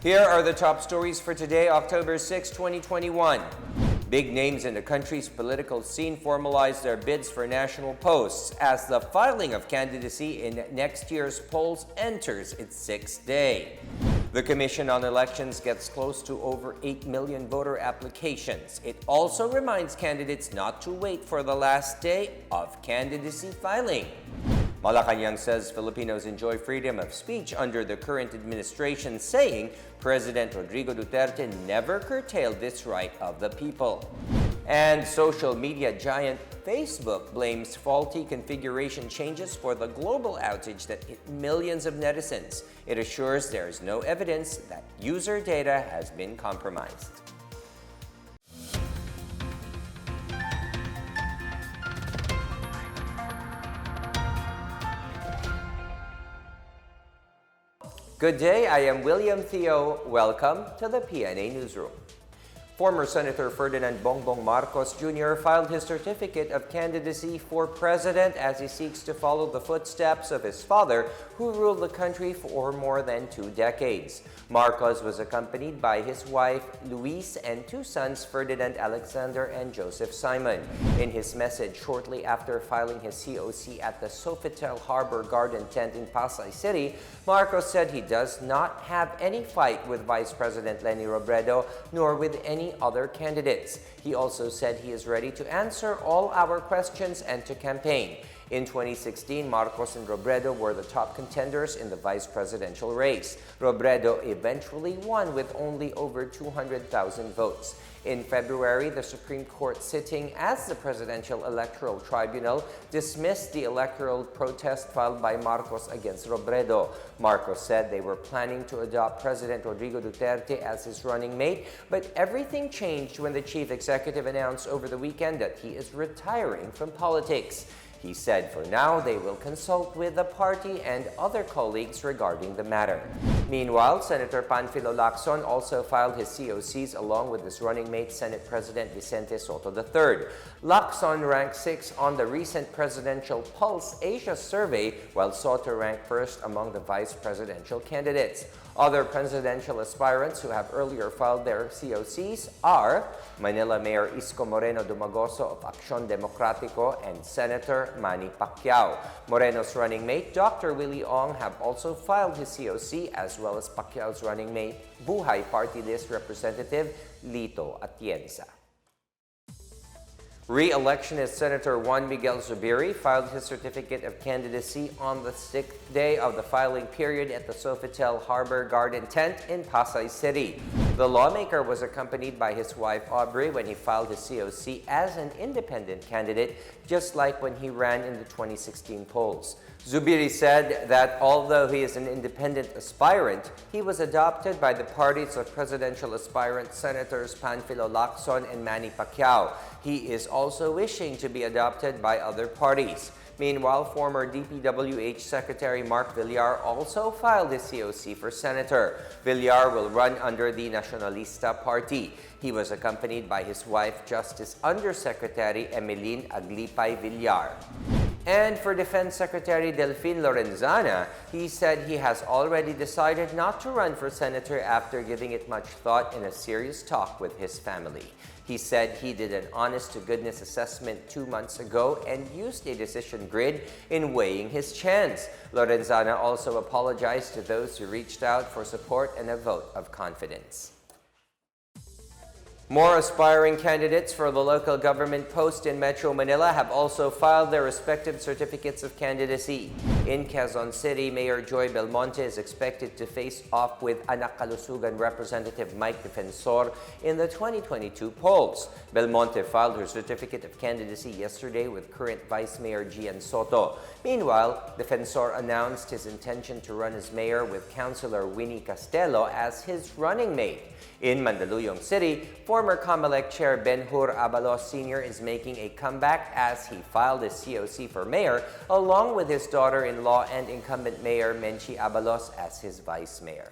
Here are the top stories for today, October 6, 2021. Big names in the country's political scene formalized their bids for national posts as the filing of candidacy in next year's polls enters its sixth day. The Commission on Elections gets close to over 8 million voter applications. It also reminds candidates not to wait for the last day of candidacy filing. Malacanang says Filipinos enjoy freedom of speech under the current administration, saying President Rodrigo Duterte never curtailed this right of the people. And social media giant Facebook blames faulty configuration changes for the global outage that hit millions of netizens. It assures there is no evidence that user data has been compromised. Good day, I am William Theo. Welcome to the PNA Newsroom. Former Senator Ferdinand Bongbong Marcos Jr. filed his certificate of candidacy for president as he seeks to follow the footsteps of his father, who ruled the country for more than 2 decades. Marcos was accompanied by his wife, Luis, and 2 sons, Ferdinand Alexander and Joseph Simon. In his message shortly after filing his COC at the Sofitel Harbor Garden tent in Pasay City, Marcos said he does not have any fight with Vice President Leni Robredo, nor with any other candidates. He also said he is ready to answer all our questions and to campaign. In 2016, Marcos and Robredo were the top contenders in the vice presidential race. Robredo eventually won with only over 200,000 votes. In February, the Supreme Court, sitting as the Presidential Electoral Tribunal, dismissed the electoral protest filed by Marcos against Robredo. Marcos said they were planning to adopt President Rodrigo Duterte as his running mate, but everything changed when the chief executive announced over the weekend that he is retiring from politics. He said for now they will consult with the party and other colleagues regarding the matter. Meanwhile, Senator Panfilo Lacson also filed his COCs along with his running mate, Senate President Vicente Soto III. Lacson ranked 6th on the recent Presidential Pulse Asia survey, while Soto ranked 1st among the vice presidential candidates. Other presidential aspirants who have earlier filed their COCs are Manila Mayor Isko Moreno Dumagoso of Acción Democrático and Senator Manny Pacquiao. Moreno's running mate, Dr. Willie Ong, have also filed his COC, as well as Pacquiao's running mate, Buhay Party List Representative Lito Atienza. Re-electionist Senator Juan Miguel Zubiri filed his certificate of candidacy on the 6th day of the filing period at the Sofitel Harbor Garden tent in Pasay City. The lawmaker was accompanied by his wife Aubrey when he filed his COC as an independent candidate, just like when he ran in the 2016 polls. Zubiri said that although he is an independent aspirant, he was adopted by the parties of presidential aspirant Senators Panfilo Lacson and Manny Pacquiao. He is also wishing to be adopted by other parties. Meanwhile, former DPWH Secretary Mark Villar also filed his COC for senator. Villar will run under the Nacionalista Party. He was accompanied by his wife, Justice Undersecretary Emeline Aglipay Villar. And for Defense Secretary Delfin Lorenzana, he said he has already decided not to run for senator after giving it much thought in a serious talk with his family. He said he did an honest-to-goodness assessment 2 months ago and used a decision grid in weighing his chance. Lorenzana also apologized to those who reached out for support and a vote of confidence. More aspiring candidates for the local government post in Metro Manila have also filed their respective certificates of candidacy. In Quezon City, Mayor Joy Belmonte is expected to face off with Anak Kalusugan Representative Mike Defensor in the 2022 polls. Belmonte filed her certificate of candidacy yesterday with current Vice Mayor Gian Soto. Meanwhile, Defensor announced his intention to run as mayor with Councilor Winnie Castelo as his running mate. In Mandaluyong City, former Comelec Chair Benhur Abalos Sr. is making a comeback as he filed his COC for mayor along with his daughter-in-law and incumbent Mayor Menchi Abalos as his vice mayor.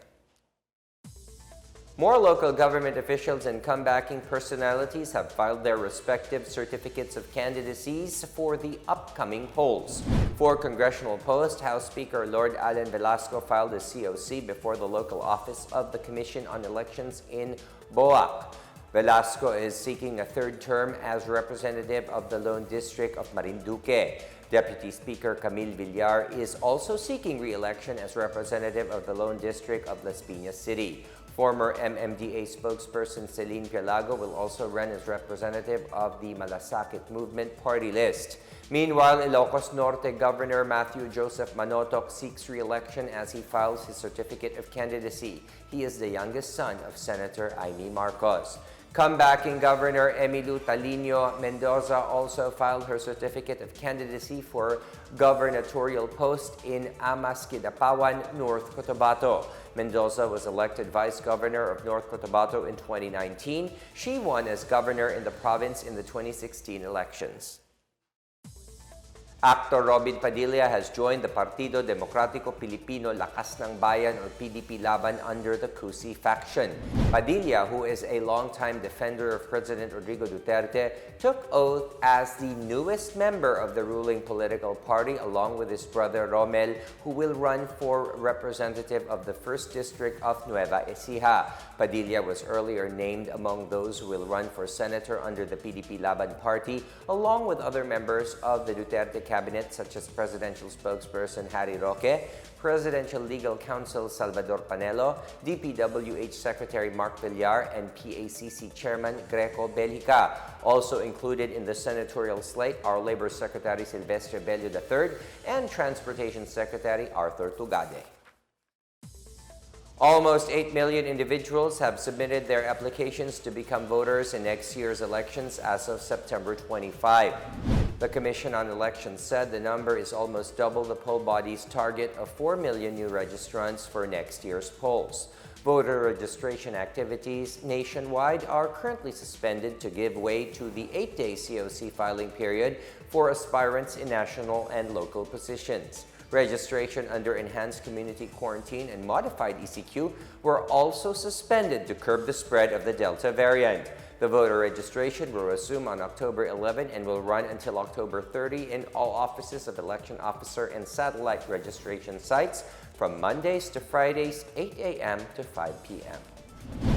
More local government officials and comebacking personalities have filed their respective certificates of candidacies for the upcoming polls. For congressional post, House Speaker Lord Alan Velasco filed a COC before the local office of the Commission on Elections in Boac. Velasco is seeking a third term as representative of the Lone District of Marinduque. Deputy Speaker Camille Villar is also seeking re-election as representative of the Lone District of Las Piñas City. Former MMDA spokesperson Celine Pialago will also run as representative of the Malasakit Movement party list. Meanwhile, Ilocos Norte Governor Matthew Joseph Manotoc seeks re-election as he files his certificate of candidacy. He is the youngest son of Senator Amy Marcos. Comebacking Governor Emilu Talino Mendoza also filed her certificate of candidacy for gubernatorial post in Amas Kidapawan, North Cotabato. Mendoza was elected Vice Governor of North Cotabato in 2019. She won as governor in the province in the 2016 elections. Actor Robin Padilla has joined the Partido Demokratiko Pilipino Lakas ng Bayan or PDP Laban under the Cusi faction. Padilla, who is a longtime defender of President Rodrigo Duterte, took oath as the newest member of the ruling political party along with his brother Romel, who will run for representative of the 1st District of Nueva Ecija. Padilla was earlier named among those who will run for senator under the PDP Laban party, along with other members of the Duterte cabinet such as presidential spokesperson Harry Roque, Presidential Legal Counsel Salvador Panelo, DPWH Secretary Mark Villar, and PACC Chairman Greco Belhica. Also included in the senatorial slate are Labor Secretary Silvestre Bello III and Transportation Secretary Arthur Tugade. Almost 8 million individuals have submitted their applications to become voters in next year's elections as of September 25. The Commission on Elections said the number is almost double the poll body's target of 4 million new registrants for next year's polls. Voter registration activities nationwide are currently suspended to give way to the 8-day COC filing period for aspirants in national and local positions. Registration under enhanced community quarantine and modified ECQ were also suspended to curb the spread of the Delta variant. The voter registration will resume on October 11 and will run until October 30 in all offices of election officer and satellite registration sites from Mondays to Fridays, 8 a.m. to 5 p.m.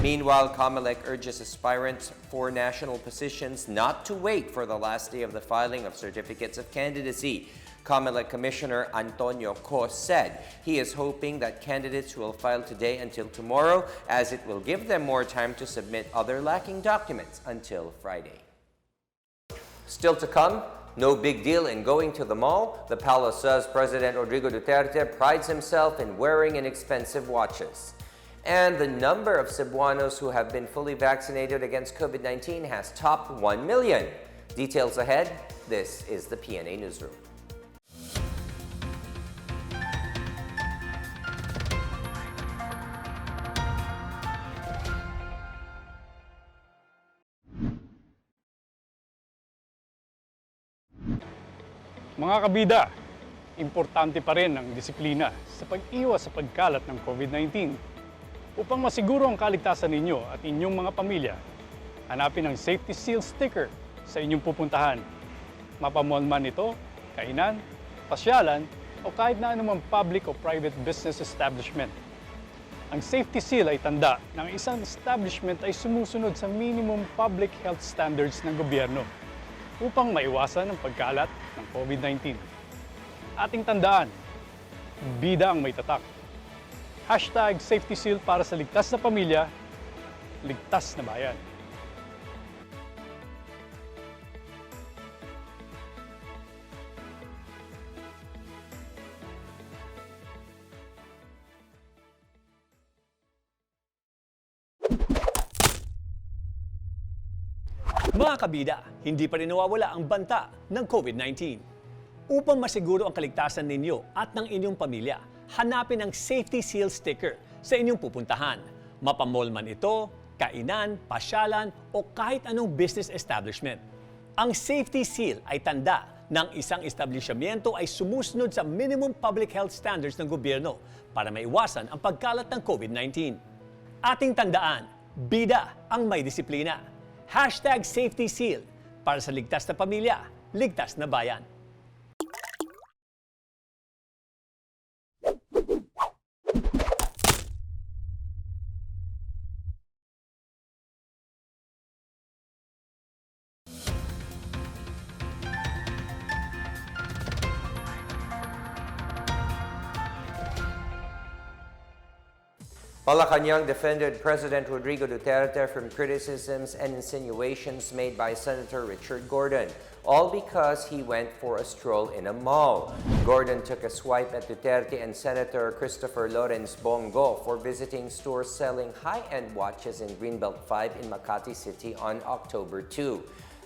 Meanwhile, Comelec urges aspirants for national positions not to wait for the last day of the filing of certificates of candidacy. Comelec Commissioner Antonio Cos said he is hoping that candidates will file today until tomorrow, as it will give them more time to submit other lacking documents until Friday. Still to come, no big deal in going to the mall. The palace says President Rodrigo Duterte prides himself in wearing inexpensive watches. And the number of Cebuanos who have been fully vaccinated against COVID-19 has topped 1 million. Details ahead. This is the PNA Newsroom. Mga kabida, importante pa rin ang disiplina sa pag-iwas sa pagkalat ng COVID-19. Upang masiguro ang kaligtasan ninyo at inyong mga pamilya, hanapin ang safety seal sticker sa inyong pupuntahan. Mapamall man ito, kainan, pasyalan, o kahit na anumang public o private business establishment. Ang safety seal ay tanda na ang isang establishment ay sumusunod sa minimum public health standards ng gobyerno upang maiwasan ang pagkalat ng COVID-19. Ating tandaan, bida ang may tatak. #SafetySeal para sa ligtas na pamilya, ligtas na bayan. Mga kabida, hindi pa rin nawawala ang banta ng COVID-19. Upang masiguro ang kaligtasan ninyo at ng inyong pamilya, hanapin ang Safety Seal sticker sa inyong pupuntahan. Mapamall man ito, kainan, pasyalan o kahit anong business establishment. Ang Safety Seal ay tanda ng isang establishmento ay sumusunod sa minimum public health standards ng gobyerno para maiwasan ang pagkalat ng COVID-19. Ating tandaan, bida ang may disiplina. #SafetySeal para sa ligtas na pamilya, ligtas na bayan. Malacanang defended President Rodrigo Duterte from criticisms and insinuations made by Senator Richard Gordon, all because he went for a stroll in a mall. Gordon took a swipe at Duterte and Senator Christopher Lawrence Bongo for visiting stores selling high-end watches in Greenbelt 5 in Makati City on October 2.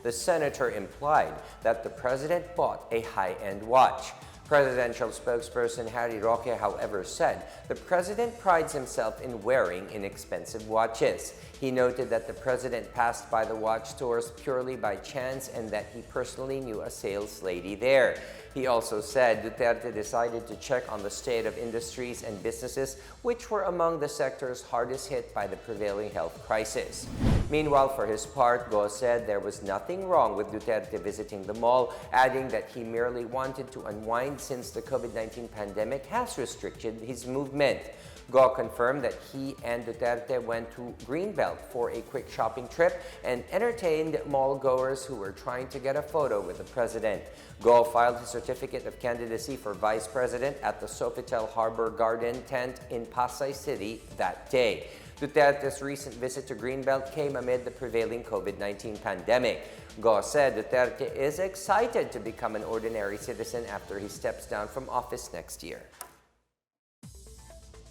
The senator implied that the president bought a high-end watch. Presidential spokesperson Harry Roque, however, said the president prides himself in wearing inexpensive watches. He noted that the president passed by the watch stores purely by chance and that he personally knew a sales lady there. He also said Duterte decided to check on the state of industries and businesses, which were among the sectors hardest hit by the prevailing health crisis. Meanwhile, for his part, Go said there was nothing wrong with Duterte visiting the mall, adding that he merely wanted to unwind since the COVID-19 pandemic has restricted his movement. Go confirmed that he and Duterte went to Greenbelt for a quick shopping trip and entertained mall-goers who were trying to get a photo with the president. Go filed his certificate of candidacy for vice president at the Sofitel Harbor Garden tent in Pasay City that day. Duterte's recent visit to Greenbelt came amid the prevailing COVID-19 pandemic. Go said Duterte is excited to become an ordinary citizen after he steps down from office next year.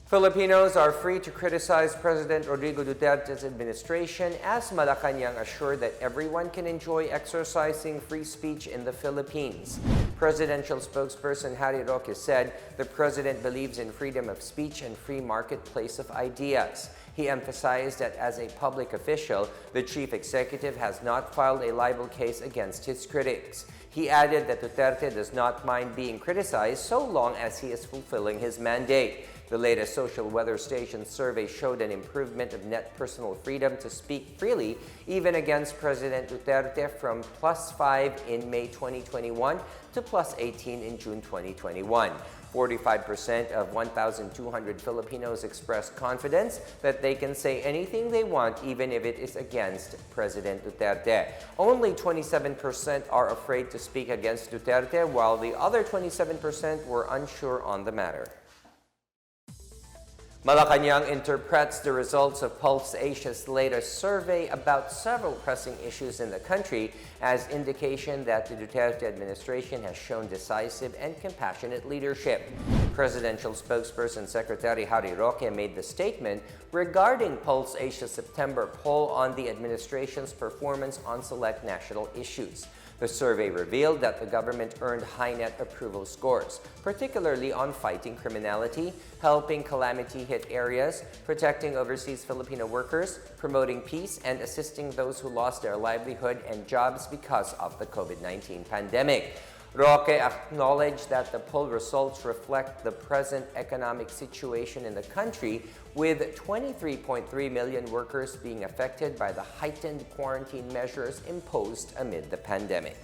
Filipinos are free to criticize President Rodrigo Duterte's administration as Malacanang assured that everyone can enjoy exercising free speech in the Philippines. Presidential spokesperson Harry Roque said the president believes in freedom of speech and free marketplace of ideas. He emphasized that as a public official, the chief executive has not filed a libel case against his critics. He added that Duterte does not mind being criticized so long as he is fulfilling his mandate. The latest social weather station survey showed an improvement of net personal freedom to speak freely, even against President Duterte, from +5 in May 2021 to +18 in June 2021. 45% of 1,200 Filipinos expressed confidence that they can say anything they want, even if it is against President Duterte. Only 27% are afraid to speak against Duterte, while the other 27% were unsure on the matter. Malacanang interprets the results of Pulse Asia's latest survey about several pressing issues in the country as indication that the Duterte administration has shown decisive and compassionate leadership. Presidential spokesperson Secretary Harry Roque made the statement regarding Pulse Asia's September poll on the administration's performance on select national issues. The survey revealed that the government earned high net approval scores, particularly on fighting criminality, helping calamity-hit areas, protecting overseas Filipino workers, promoting peace, and assisting those who lost their livelihood and jobs because of the COVID-19 pandemic. Roque acknowledged that the poll results reflect the present economic situation in the country, with 23.3 million workers being affected by the heightened quarantine measures imposed amid the pandemic.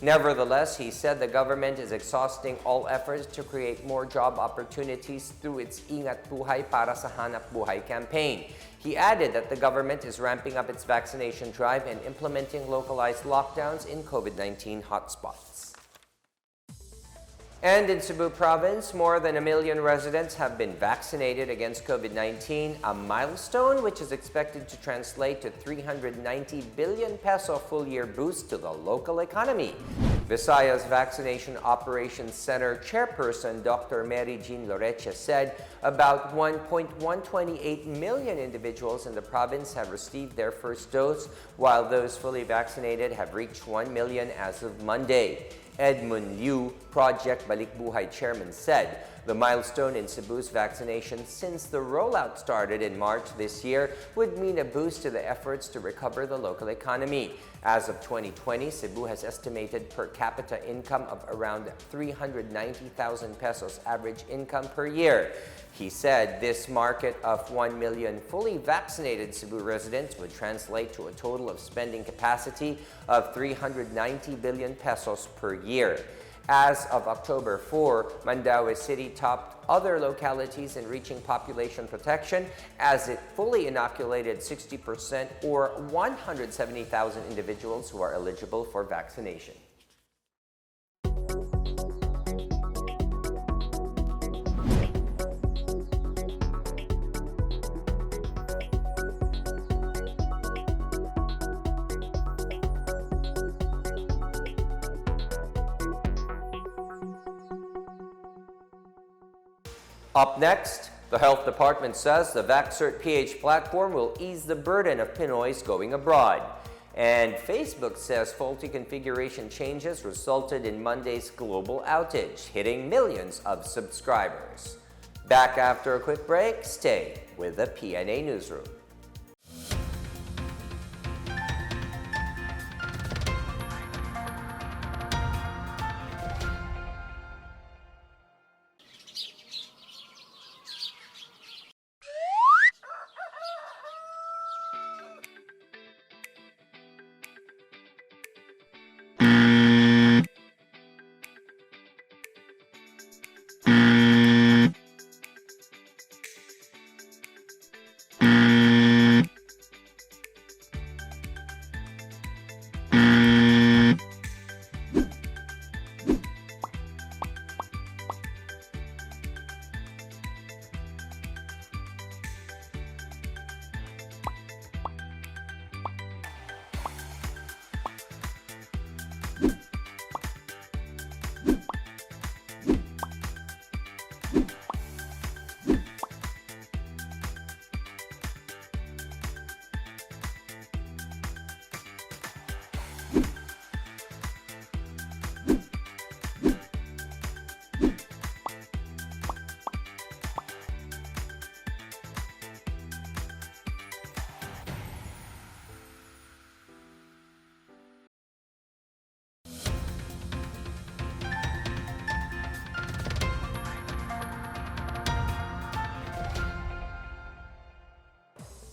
Nevertheless, he said the government is exhausting all efforts to create more job opportunities through its Ingat Buhay para sa Hanap Buhay campaign. He added that the government is ramping up its vaccination drive and implementing localized lockdowns in COVID-19 hotspots. And in Cebu province, more than 1 million residents have been vaccinated against COVID-19, a milestone which is expected to translate to 390 billion peso full-year boost to the local economy. Visayas Vaccination Operations Center Chairperson Dr. Mary Jean Loreche said about 1.128 million individuals in the province have received their first dose, while those fully vaccinated have reached 1 million as of Monday. Edmund Liu, Project Balikbuhay chairman, said the milestone in Cebu's vaccination since the rollout started in March this year would mean a boost to the efforts to recover the local economy. As of 2020, Cebu has estimated per capita income of around 390,000 pesos average income per year. He said this market of 1 million fully vaccinated Cebu residents would translate to a total of spending capacity of 390 billion pesos per year. As of October 4, Mandaue City topped other localities in reaching population protection as it fully inoculated 60% or 170,000 individuals who are eligible for vaccination. Up next, the Health Department says the VaxCert PH platform will ease the burden of Pinoys going abroad. And Facebook says faulty configuration changes resulted in Monday's global outage, hitting millions of subscribers. Back after a quick break, stay with the PNA Newsroom.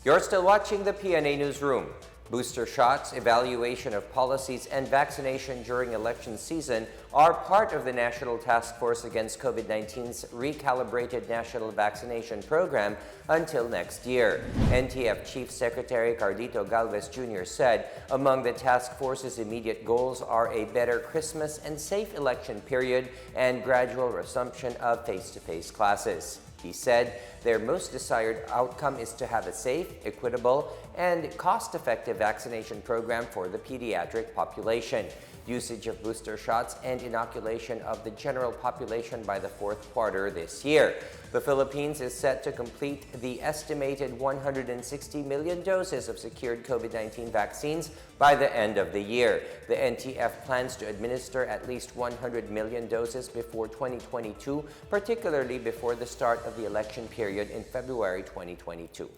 You're still watching the PNA Newsroom. Booster shots, evaluation of policies, and vaccination during election season are part of the National Task Force Against COVID-19's recalibrated national vaccination program until next year. NTF Chief Secretary Cardito Galvez Jr. said among the task force's immediate goals are a better Christmas and safe election period and gradual resumption of face-to-face classes. He said their most desired outcome is to have a safe, equitable, and cost-effective vaccination program for the pediatric population. Usage of booster shots and inoculation of the general population by the fourth quarter this year. The Philippines is set to complete the estimated 160 million doses of secured COVID-19 vaccines by the end of the year. The NTF plans to administer at least 100 million doses before 2022, particularly before the start of the election period in February 2022.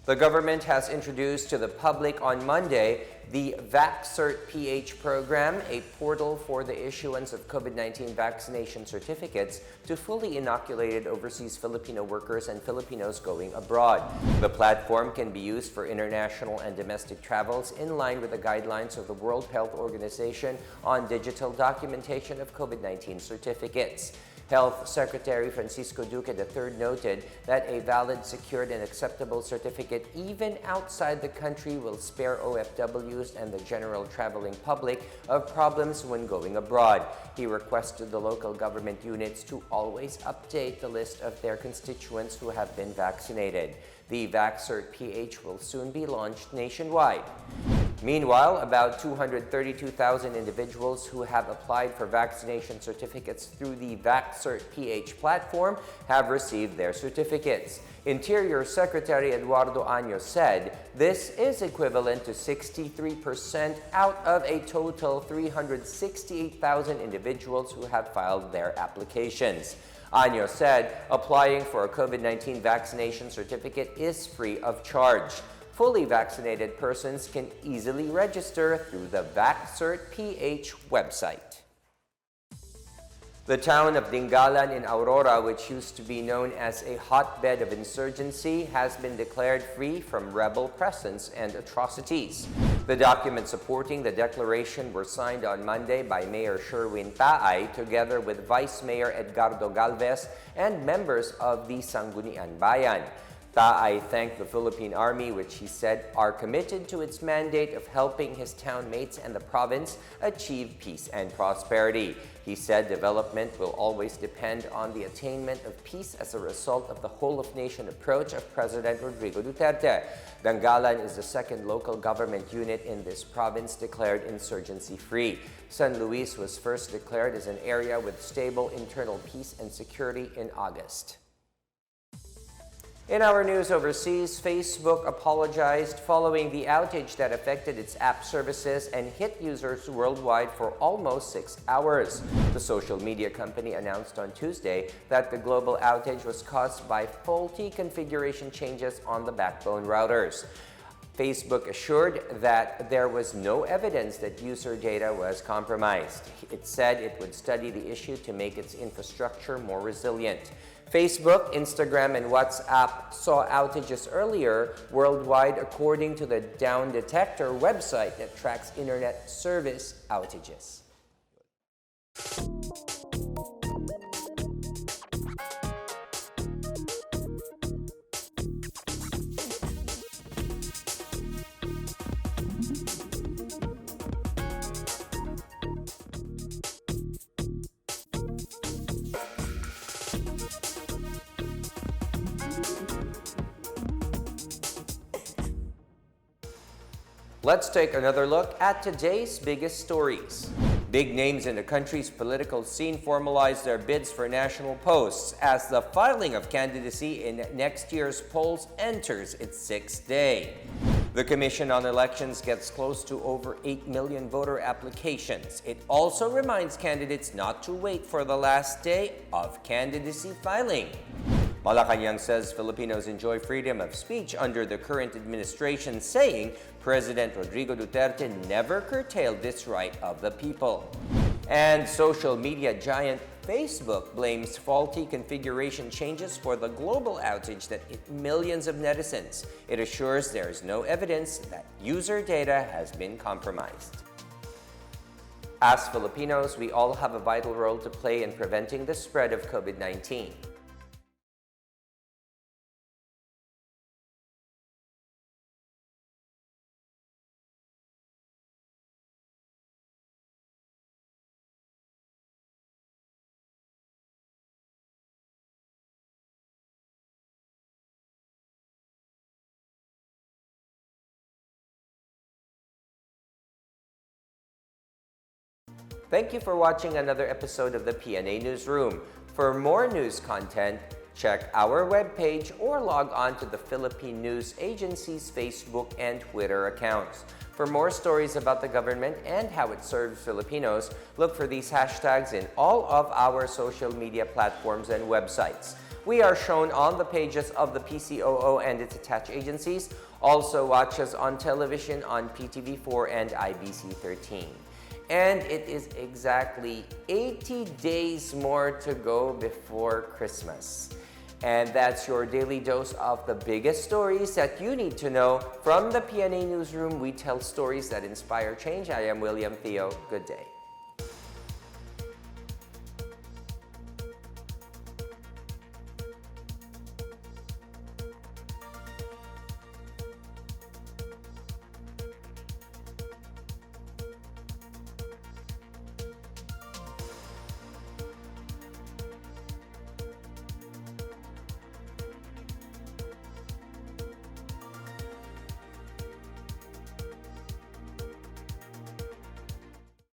The government has introduced to the public on Monday the VaxCert PH program, a portal for the issuance of COVID-19 vaccination certificates to fully inoculated overseas Filipino workers and Filipinos going abroad. The platform can be used for international and domestic travels in line with the guidelines of the World Health Organization on digital documentation of COVID-19 certificates. Health Secretary Francisco Duque III noted that a valid, secured, and acceptable certificate even outside the country will spare OFWs and the general traveling public of problems when going abroad. He requested the local government units to always update the list of their constituents who have been vaccinated. The VaxCert PH will soon be launched nationwide. Meanwhile, about 232,000 individuals who have applied for vaccination certificates through the VaxCert PH platform have received their certificates. Interior Secretary Eduardo Año said this is equivalent to 63% out of a total 368,000 individuals who have filed their applications. Año said applying for a COVID-19 vaccination certificate is free of charge. Fully vaccinated persons can easily register through the VaxCert PH website. The town of Dingalan in Aurora, which used to be known as a hotbed of insurgency, has been declared free from rebel presence and atrocities. The documents supporting the declaration were signed on Monday by Mayor Sherwin Taay together with Vice Mayor Edgardo Galvez and members of the Sangguniang Bayan. Taay thanked the Philippine Army, which he said are committed to its mandate of helping his townmates and the province achieve peace and prosperity. He said development will always depend on the attainment of peace as a result of the whole-of-nation approach of President Rodrigo Duterte. Dingalan is the second local government unit in this province declared insurgency-free. San Luis was first declared as an area with stable internal peace and security in August. In our news overseas, Facebook apologized following the outage that affected its app services and hit users worldwide for almost 6 hours. The social media company announced on Tuesday that the global outage was caused by faulty configuration changes on the backbone routers. Facebook assured that there was no evidence that user data was compromised. It said it would study the issue to make its infrastructure more resilient. Facebook, Instagram, and WhatsApp saw outages earlier worldwide according to the Down Detector website that tracks internet service outages. Let's take another look at today's biggest stories. Big names in the country's political scene formalized their bids for national posts as the filing of candidacy in next year's polls enters its 6th day. The Commission on Elections gets close to over 8 million voter applications. It also reminds candidates not to wait for the last day of candidacy filing. Malacanang says Filipinos enjoy freedom of speech under the current administration, saying President Rodrigo Duterte never curtailed this right of the people. And social media giant Facebook blames faulty configuration changes for the global outage that hit millions of netizens. It assures there is no evidence that user data has been compromised. As Filipinos, we all have a vital role to play in preventing the spread of COVID-19. Thank you for watching another episode of the PNA Newsroom. For more news content, check our webpage or log on to the Philippine News Agency's Facebook and Twitter accounts. For more stories about the government and how it serves Filipinos, look for these hashtags in all of our social media platforms and websites. We are shown on the pages of the PCOO and its attached agencies. Also watch us on television on PTV4 and IBC13. And it is exactly 80 days more to go before Christmas. And that's your daily dose of the biggest stories that you need to know. From the PNA Newsroom, we tell stories that inspire change. I am William Theo. Good day.